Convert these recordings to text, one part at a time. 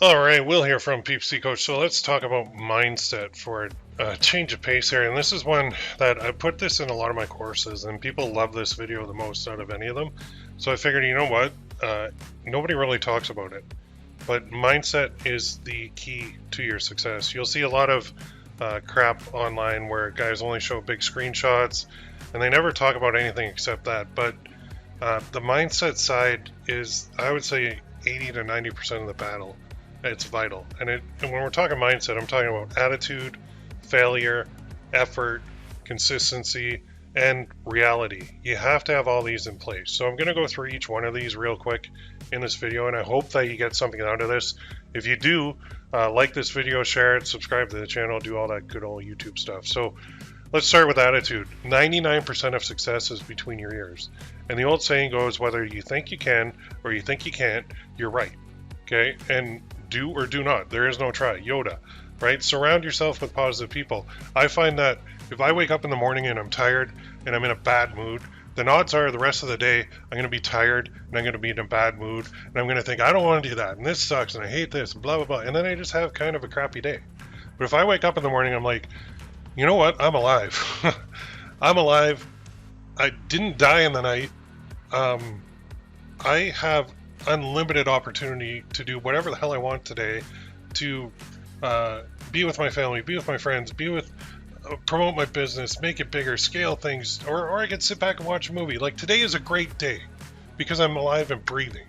All right, Will here from PPC Coach. So let's talk about mindset for a change of pace here. And this is one that I put this in a lot of my courses, and people love this video the most out of any of them. So I figured, you know what? Nobody really talks about it, but mindset is the key to your success. You'll see a lot of crap online where guys only show big screenshots, and they never talk about anything except that. But the mindset side is, I would say, 80 to 90% of the battle. It's vital. And when we're talking mindset, I'm talking about attitude, failure, effort, consistency, and reality. You have to have all these in place. So I'm going to go through each one of these real quick in this video, and I hope that you get something out of this. If you do, like this video, share it, subscribe to the channel, do all that good old YouTube stuff. So let's start with attitude. 99% of success is between your ears. And the old saying goes, whether you think you can or you think you can't, you're right. Okay? And do or do not. There is no try. Yoda, right? Surround yourself with positive people. I find that if I wake up in the morning and I'm tired and I'm in a bad mood, then odds are the rest of the day I'm going to be tired and I'm going to be in a bad mood and I'm going to think, I don't want to do that and this sucks and I hate this and blah, blah, blah. And then I just have kind of a crappy day. But if I wake up in the morning, I'm like, you know what? I'm alive. I'm alive. I didn't die in the night. I have unlimited opportunity to do whatever the hell I want today, to be with my family, be with my friends, promote my business, make it bigger, scale things, or I could sit back and watch a movie. Like, today is a great day because I'm alive and breathing.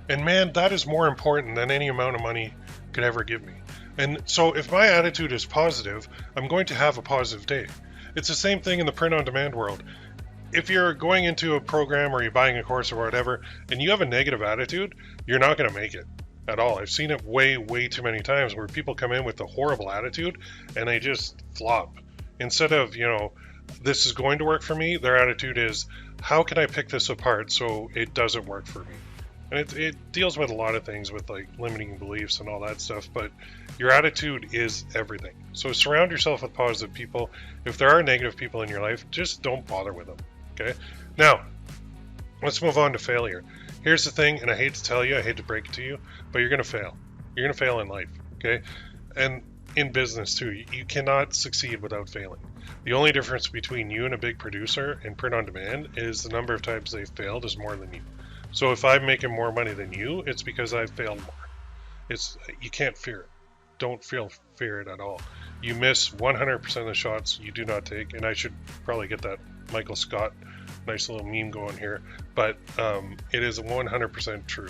And man, that is more important than any amount of money could ever give me. And so if my attitude is positive, I'm going to have a positive day. It's the same thing in the print-on-demand world. If you're going into a program or you're buying a course or whatever, and you have a negative attitude, you're not going to make it at all. I've seen it way, way too many times where people come in with a horrible attitude and they just flop. Instead of, this is going to work for me, their attitude is, how can I pick this apart so it doesn't work for me? And it deals with a lot of things with like limiting beliefs and all that stuff, but your attitude is everything. So surround yourself with positive people. If there are negative people in your life, just don't bother with them. Okay. Now, let's move on to failure. Here's the thing, and I hate to tell you, I hate to break it to you, but you're going to fail. You're going to fail in life. Okay. And in business too, you cannot succeed without failing. The only difference between you and a big producer in print on demand is the number of times they've failed is more than you. So if I'm making more money than you, it's because I've failed more. You can't fear it. Don't fear it at all. You miss 100% of the shots you do not take, and I should probably get that Michael Scott nice little meme going here, but it is 100% true.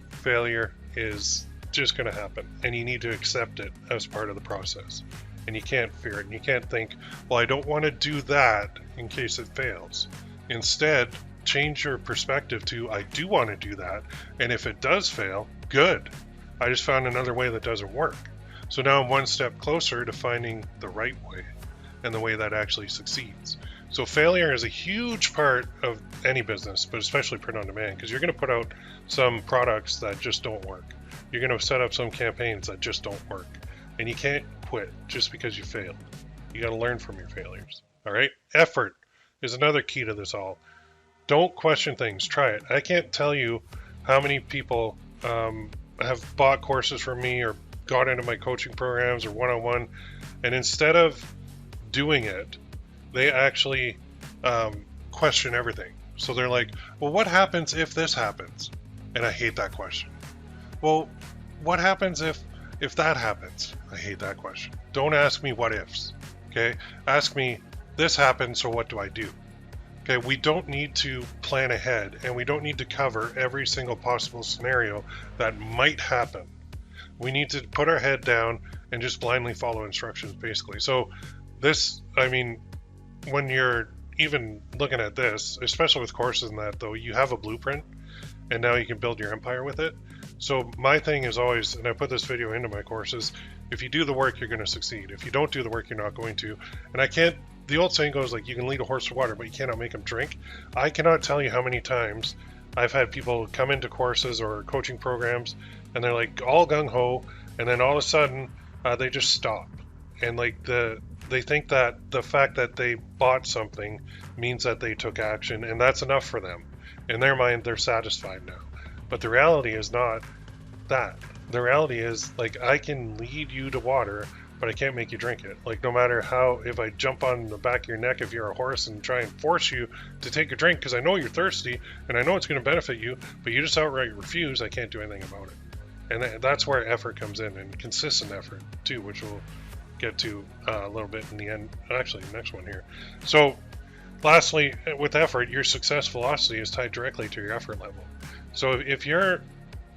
Failure is just going to happen, and you need to accept it as part of the process. And you can't fear it, and you can't think, well, I don't want to do that in case it fails. Instead, change your perspective to, I do want to do that, and if it does fail, good. I just found another way that doesn't work. So now I'm one step closer to finding the right way and the way that actually succeeds. So failure is a huge part of any business, but especially print on demand, because you're going to put out some products that just don't work. You're going to set up some campaigns that just don't work. And you can't quit just because you failed. You got to learn from your failures. All right. Effort is another key to this all. Don't question things. Try it. I can't tell you how many people have bought courses from me or got into my coaching programs or one-on-one, and instead of doing it, they actually question everything. So they're like, well, what happens if this happens? And I hate that question. Well, what happens if that happens? I hate that question. Don't ask me what ifs. Okay? Ask me, this happened, so what do I do? Okay, we don't need to plan ahead, and we don't need to cover every single possible scenario that might happen. We need to put our head down and just blindly follow instructions, basically. So when you're even looking at this, especially with courses and that, though, you have a blueprint, and now you can build your empire with it. So my thing is always, and I put this video into my courses, if you do the work, you're going to succeed. If you don't do the work, you're not going to. And the old saying goes, like, you can lead a horse to water, but you cannot make him drink. I cannot tell you how many times I've had people come into courses or coaching programs, and they're like all gung-ho, and then all of a sudden they just stop. And like they think that the fact that they bought something means that they took action, and that's enough for them. In their mind, they're satisfied now. But the reality is not that. The reality is, like, I can lead you to water, but I can't make you drink it. Like, no matter how, if I jump on the back of your neck if you're a horse and try and force you to take a drink because I know you're thirsty and I know it's going to benefit you, but you just outright refuse, I can't do anything about it. And that's where effort comes in, and consistent effort too, which we'll get to a little bit in the end. Actually, the next one here. So, lastly, with effort, your success velocity is tied directly to your effort level. So if you're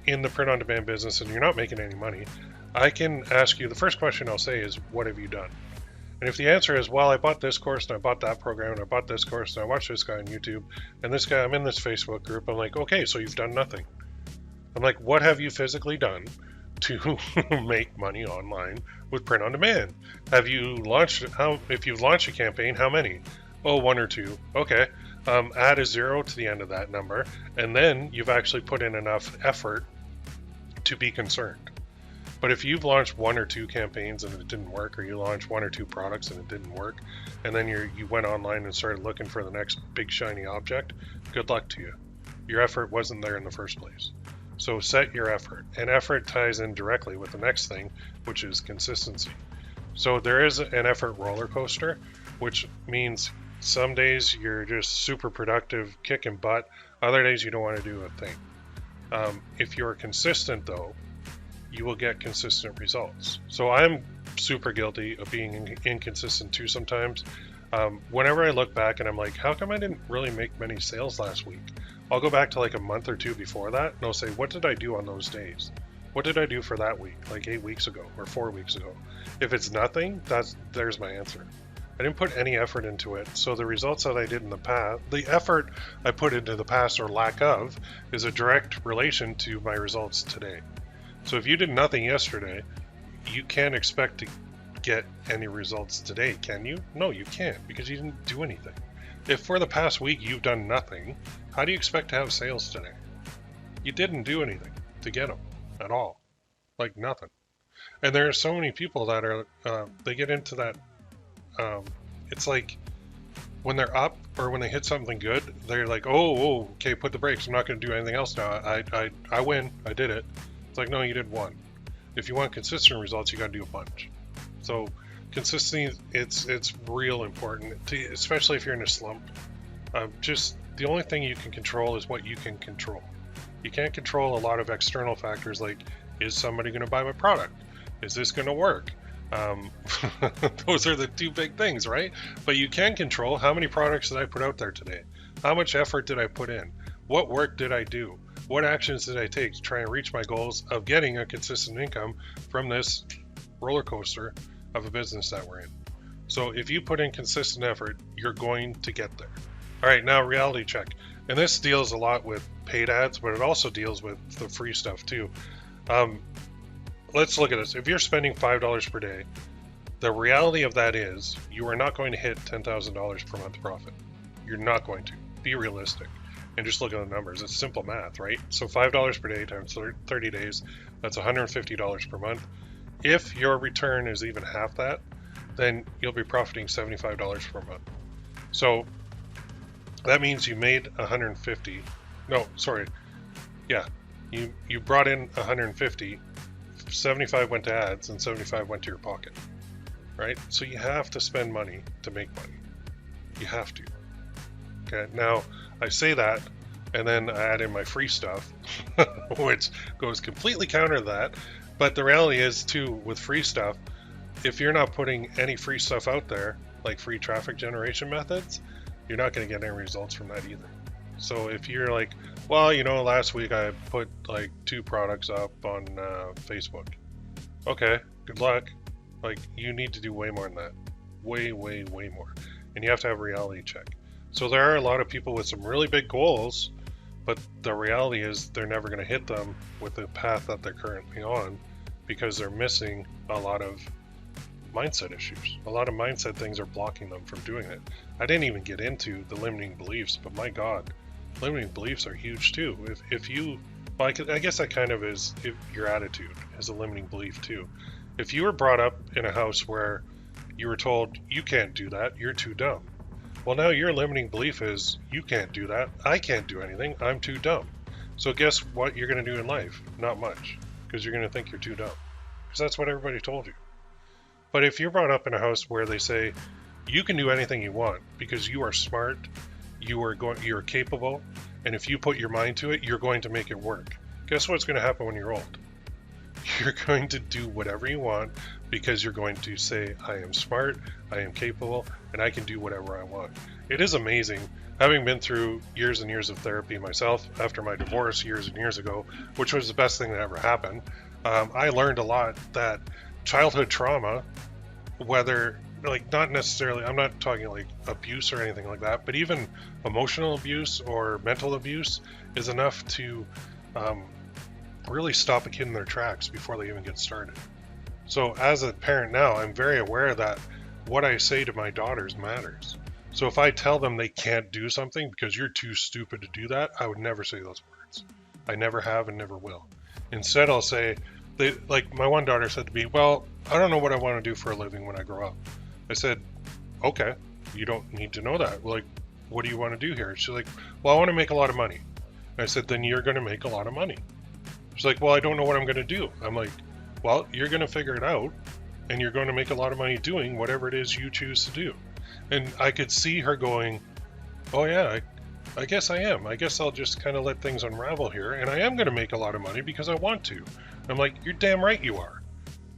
in the print-on-demand business and you're not making any money, I can ask you, the first question I'll say is, what have you done? And if the answer is, well, I bought this course and I bought that program and I bought this course and I watched this guy on YouTube and this guy, I'm in this Facebook group, I'm like, okay, so you've done nothing. I'm like, what have you physically done to make money online with print on demand? Have you launched, if you've launched a campaign, how many? Oh, 1 or 2. Okay. Add a 0 to the end of that number, and then you've actually put in enough effort to be concerned. But if you've launched 1 or 2 campaigns and it didn't work, or you launched 1 or 2 products and it didn't work, and then you went online and started looking for the next big shiny object, good luck to you. Your effort wasn't there in the first place. So set your effort, and effort ties in directly with the next thing, which is consistency. So there is an effort roller coaster, which means some days you're just super productive, kicking butt. Other days you don't want to do a thing. If you're consistent, though, you will get consistent results. So I'm super guilty of being inconsistent too sometimes. Whenever I look back and I'm like, how come I didn't really make many sales last week? I'll go back to like a month or 2 before that, and I'll say, what did I do on those days? What did I do for that week, like 8 weeks ago or 4 weeks ago? If it's nothing, there's my answer. I didn't put any effort into it, so the results that I did in the past, the effort I put into the past or lack of, is a direct relation to my results today. So if you did nothing yesterday, you can't expect to get any results today, can you? No, you can't, because you didn't do anything. If for the past week you've done nothing, how do you expect to have sales today? You didn't do anything to get them at all. Like nothing. And there are so many people that are, they get into that, it's like when they're up or when they hit something good, they're like, oh, okay, put the brakes. I'm not going to do anything else now. I win. I did it. It's like, no, you did one. If you want consistent results, you got to do a bunch. So consistency, it's real important, especially if you're in a slump. Just the only thing you can control is what you can control. You can't control a lot of external factors like, is somebody going to buy my product? Is this going to work? Those are the 2 big things, right? But you can control, how many products did I put out there today? How much effort did I put in? What work did I do? What actions did I take to try and reach my goals of getting a consistent income from this roller coaster of a business that we're in? So if you put in consistent effort, you're going to get there. All right, now reality check. And this deals a lot with paid ads, but it also deals with the free stuff too. Let's look at this. If you're spending $5 per day, the reality of that is you are not going to hit $10,000 per month profit. You're not going to. Be realistic and just look at the numbers. It's simple math, right? So $5 per day times 30 days, that's $150 per month. If your return is even half that, then you'll be profiting $75 per month. So that means you made 150. No, sorry. Yeah, you brought in 150. 75 went to ads and 75 went to your pocket, right? So you have to spend money to make money. You have to. Okay, now I say that and then I add in my free stuff, which goes completely counter to that. But the reality is too, with free stuff, if you're not putting any free stuff out there, like free traffic generation methods, you're not going to get any results from that either. So if you're like, well, last week I put like 2 products up on Facebook. Okay, good luck. Like, you need to do way more than that. Way, way, way more. And you have to have a reality check. So there are a lot of people with some really big goals, but the reality is they're never going to hit them with the path that they're currently on because they're missing a lot of mindset issues. A lot of mindset things are blocking them from doing it. I didn't even get into the limiting beliefs, but my God, limiting beliefs are huge too. If you, well, I guess that kind of is your attitude is a limiting belief too. If you were brought up in a house where you were told you can't do that, you're too dumb. Well, now your limiting belief is you can't do that, I can't do anything, I'm too dumb. So guess what you're going to do in life? Not much. because you're going to think you're too dumb, because that's what everybody told you. But if you're brought up in a house where they say you can do anything you want because you are smart, you're capable, and if you put your mind to it, you're going to make it work. Guess what's going to happen when you're old? You're going to do whatever you want because you're going to say, I am smart, I am capable, and I can do whatever I want. It is amazing, having been through years and years of therapy myself after my divorce years and years ago, which was the best thing that ever happened. I learned a lot that childhood trauma, whether like not necessarily, I'm not talking like abuse or anything like that, but even emotional abuse or mental abuse is enough to really stop a kid in their tracks before they even get started. So as a parent now, I'm very aware that what I say to my daughters matters. So if I tell them they can't do something because you're too stupid to do that, I would never say those words. I never have and never will. Instead, I'll say, like my one daughter said to me, well, I don't know what I want to do for a living when I grow up. I said, okay, you don't need to know that. Like, what do you want to do here? She's like, well, I want to make a lot of money. And I said, then you're going to make a lot of money. She's like, well, I don't know what I'm going to do. I'm like, well, you're going to figure it out, and you're going to make a lot of money doing whatever it is you choose to do. And I could see her going, oh yeah, I guess I am. I guess I'll just kind of let things unravel here, and I am going to make a lot of money because I want to. I'm like, you're damn right you are.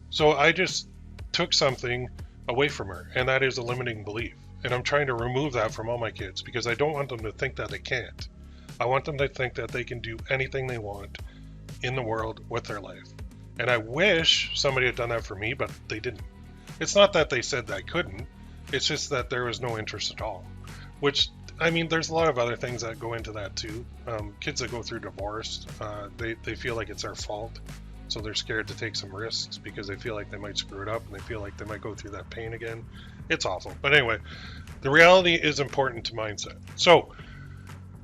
So I just took something away from her, and that is a limiting belief. And I'm trying to remove that from all my kids because I don't want them to think that they can't. I want them to think that they can do anything they want in the world with their life. And I wish somebody had done that for me, but they didn't. It's not that they said I couldn't. It's just that there was no interest at all. Which, I mean, there's a lot of other things that go into that too. Kids that go through divorce, they feel like it's their fault. So they're scared to take some risks because they feel like they might screw it up and they feel like they might go through that pain again. It's awful. But anyway, the reality is important to mindset. So,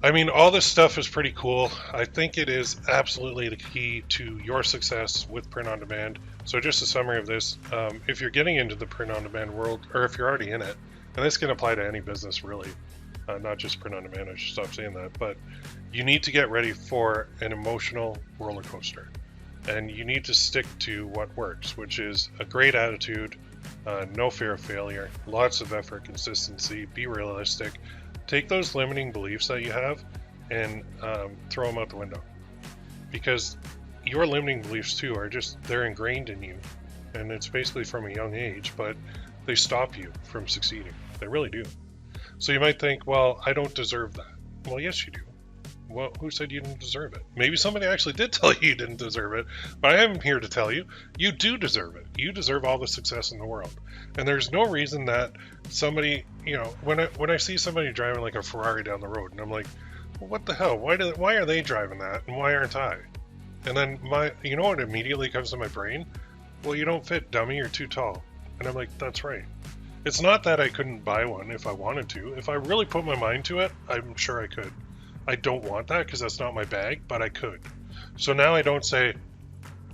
I mean, all this stuff is pretty cool. I think it is absolutely the key to your success with print on demand. So just a summary of this, if you're getting into the print on demand world, or if you're already in it, and this can apply to any business really, not just print on demand, I should stop saying that, but you need to get ready for an emotional roller coaster. And you need to stick to what works, which is a great attitude, no fear of failure, lots of effort, consistency, be realistic. Take those limiting beliefs that you have and throw them out the window. Because your limiting beliefs too are just, they're ingrained in you. And it's basically from a young age, but they stop you from succeeding. They really do. So you might think, well, I don't deserve that. Well, yes, you do. Well, who said you didn't deserve it? Maybe somebody actually did tell you didn't deserve it, but I am here to tell you, you do deserve it. You deserve all the success in the world. And there's no reason that somebody, you know, when I see somebody driving like a Ferrari down the road, and I'm like, well, what the hell? Why are they driving that, and why aren't I? And then you know what immediately comes to my brain? Well, you don't fit, dummy. You're too tall. And I'm like, that's right. It's not that I couldn't buy one if I wanted to. If I really put my mind to it, I'm sure I could. I don't want that because that's not my bag, but I could. So now I don't say,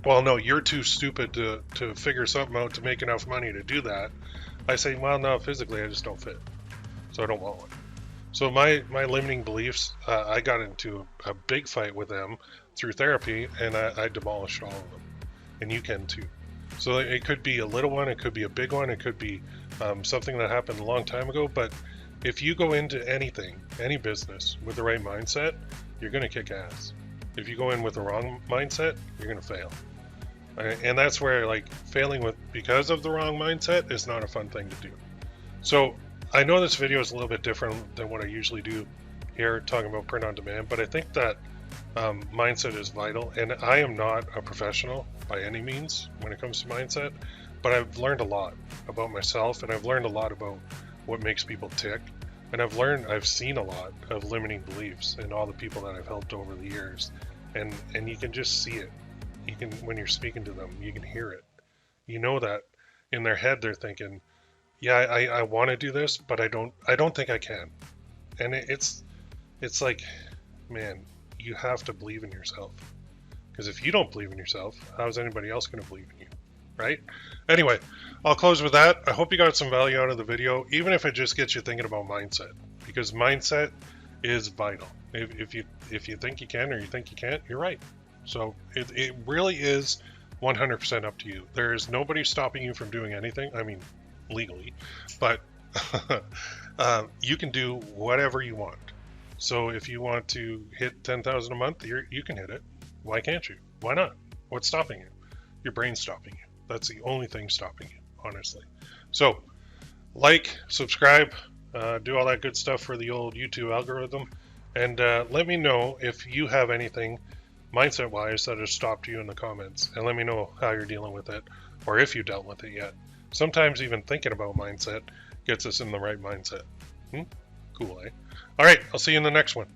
well, no, you're too stupid to figure something out to make enough money to do that. I say, well, no, physically I just don't fit. So I don't want one. So my limiting beliefs, I got into a big fight with them through therapy, and I demolished all of them. And you can too. So it could be a little one, it could be a big one, it could be something that happened a long time ago, but if you go into anything, any business, with the right mindset, you're going to kick ass. If you go in with the wrong mindset, you're going to fail. And that's where, like, failing because of the wrong mindset is not a fun thing to do. So I know this video is a little bit different than what I usually do here, talking about print on demand, but I think that mindset is vital. And I am not a professional by any means when it comes to mindset, but I've learned a lot about myself, and I've learned a lot about what makes people tick. And I've seen a lot of limiting beliefs in all the people that I've helped over the years. And you can just see it. You can, when you're speaking to them, you can hear it. You know that in their head they're thinking, yeah, I want to do this, but I don't think I can. And it's like, man, you have to believe in yourself. Because if you don't believe in yourself, how is anybody else going to believe in you? Right? Anyway, I'll close with that. I hope you got some value out of the video, even if it just gets you thinking about mindset, because mindset is vital. If you think you can or you think you can't, you're right. So it really is 100% up to you. There is nobody stopping you from doing anything. I mean, legally, but you can do whatever you want. So if you want to hit 10,000 a month, you can hit it. Why can't you? Why not? What's stopping you? Your brain's stopping you. That's the only thing stopping you, honestly. So like, subscribe, do all that good stuff for the old YouTube algorithm, and let me know if you have anything mindset-wise that has stopped you in the comments, and let me know how you're dealing with it, or if you dealt with it yet. Sometimes even thinking about mindset gets us in the right mindset. Cool, eh? All right, I'll see you in the next one.